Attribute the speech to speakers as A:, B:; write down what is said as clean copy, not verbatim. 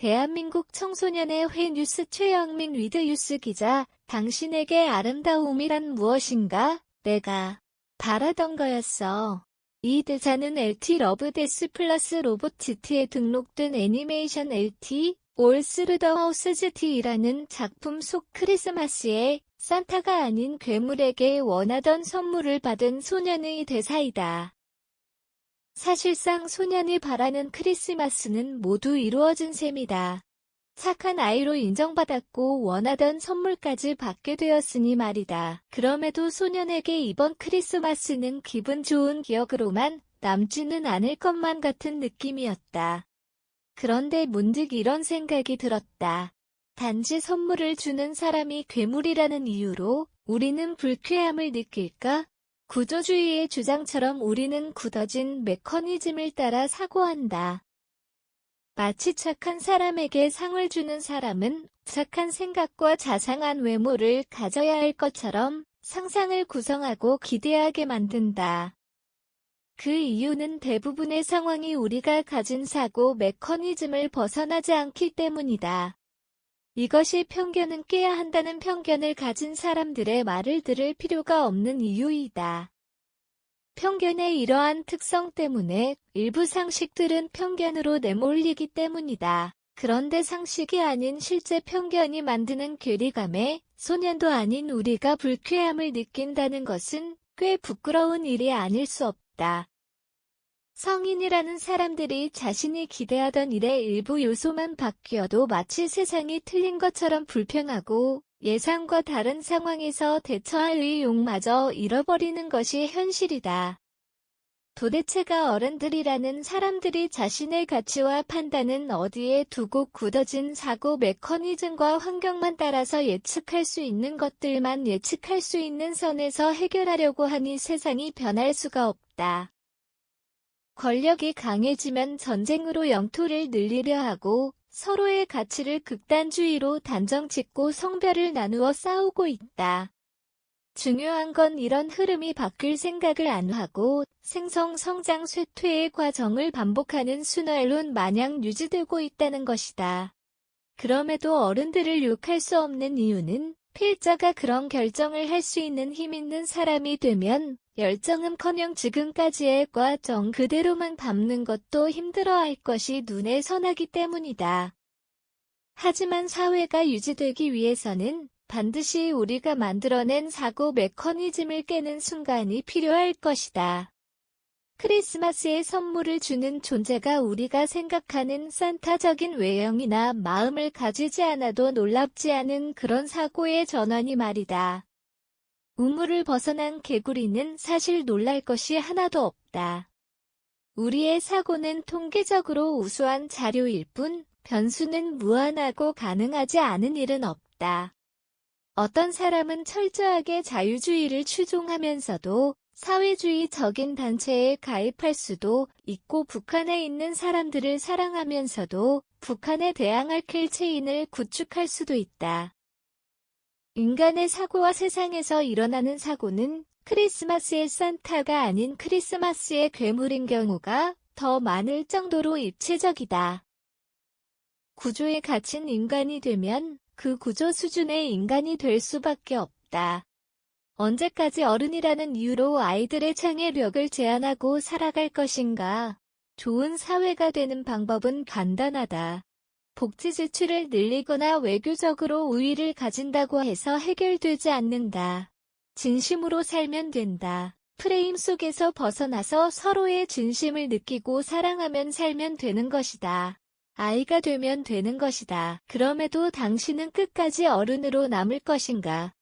A: 대한민국 청소년의 회 뉴스 최영민 위드뉴스 기자, 당신에게 아름다움이란 무엇인가? 내가 바라던 거였어. 이 대사는 LT 러브데스 플러스 로봇 GT에 등록된 애니메이션 LT 올 스루 더 하우스 GT이라는 작품 속 크리스마스에 산타가 아닌 괴물에게 원하던 선물을 받은 소년의 대사이다. 사실상 소년이 바라는 크리스마스는 모두 이루어진 셈이다. 착한 아이로 인정받았고 원하던 선물까지 받게 되었으니 말이다. 그럼에도 소년에게 이번 크리스마스는 기분 좋은 기억으로만 남지는 않을 것만 같은 느낌이었다. 그런데 문득 이런 생각이 들었다. 단지 선물을 주는 사람이 괴물이라는 이유로 우리는 불쾌함을 느낄까? 구조주의의 주장처럼 우리는 굳어진 메커니즘을 따라 사고한다. 마치 착한 사람에게 상을 주는 사람은 착한 생각과 자상한 외모를 가져야 할 것처럼 상상을 구성하고 기대하게 만든다. 그 이유는 대부분의 상황이 우리가 가진 사고 메커니즘을 벗어나지 않기 때문이다. 이것이 편견은 깨야 한다는 편견을 가진 사람들의 말을 들을 필요가 없는 이유이다. 편견의 이러한 특성 때문에 일부 상식들은 편견으로 내몰리기 때문이다. 그런데 상식이 아닌 실제 편견이 만드는 괴리감에 소년도 아닌 우리가 불쾌함을 느낀다는 것은 꽤 부끄러운 일이 아닐 수 없다. 성인이라는 사람들이 자신이 기대하던 일의 일부 요소만 바뀌어도 마치 세상이 틀린 것처럼 불평하고 예상과 다른 상황에서 대처할 의욕마저 잃어버리는 것이 현실이다. 도대체가 어른들이라는 사람들이 자신의 가치와 판단은 어디에 두고 굳어진 사고 메커니즘과 환경만 따라서 예측할 수 있는 것들만 예측할 수 있는 선에서 해결하려고 하니 세상이 변할 수가 없다. 권력이 강해지면 전쟁으로 영토를 늘리려 하고 서로의 가치를 극단주의로 단정짓고 성별을 나누어 싸우고 있다. 중요한 건 이런 흐름이 바뀔 생각을 안 하고 생성, 성장, 쇠퇴의 과정을 반복하는 순환론 마냥 유지되고 있다는 것이다. 그럼에도 어른들을 욕할 수 없는 이유는 필자가 그런 결정을 할 수 있는 힘 있는 사람이 되면 열정은커녕 지금까지의 과정 그대로만 밟는 것도 힘들어할 것이 눈에 선하기 때문이다. 하지만 사회가 유지되기 위해서는 반드시 우리가 만들어낸 사고 메커니즘을 깨는 순간이 필요할 것이다. 크리스마스에 선물을 주는 존재가 우리가 생각하는 산타적인 외형이나 마음을 가지지 않아도 놀랍지 않은 그런 사고의 전환이 말이다. 우물을 벗어난 개구리는 사실 놀랄 것이 하나도 없다. 우리의 사고는 통계적으로 우수한 자료일 뿐 변수는 무한하고 가능하지 않은 일은 없다. 어떤 사람은 철저하게 자유주의를 추종하면서도 사회주의적인 단체에 가입할 수도 있고 북한에 있는 사람들을 사랑하면서도 북한에 대항할 킬체인을 구축할 수도 있다. 인간의 사고와 세상에서 일어나는 사고는 크리스마스의 산타가 아닌 크리스마스의 괴물인 경우가 더 많을 정도로 입체적이다. 구조에 갇힌 인간이 되면 그 구조 수준의 인간이 될 수밖에 없다. 언제까지 어른이라는 이유로 아이들의 창의력을 제한하고 살아갈 것인가? 좋은 사회가 되는 방법은 간단하다. 복지 지출을 늘리거나 외교적으로 우위를 가진다고 해서 해결되지 않는다. 진심으로 살면 된다. 프레임 속에서 벗어나서 서로의 진심을 느끼고 사랑하면 살면 되는 것이다. 아이가 되면 되는 것이다. 그럼에도 당신은 끝까지 어른으로 남을 것인가?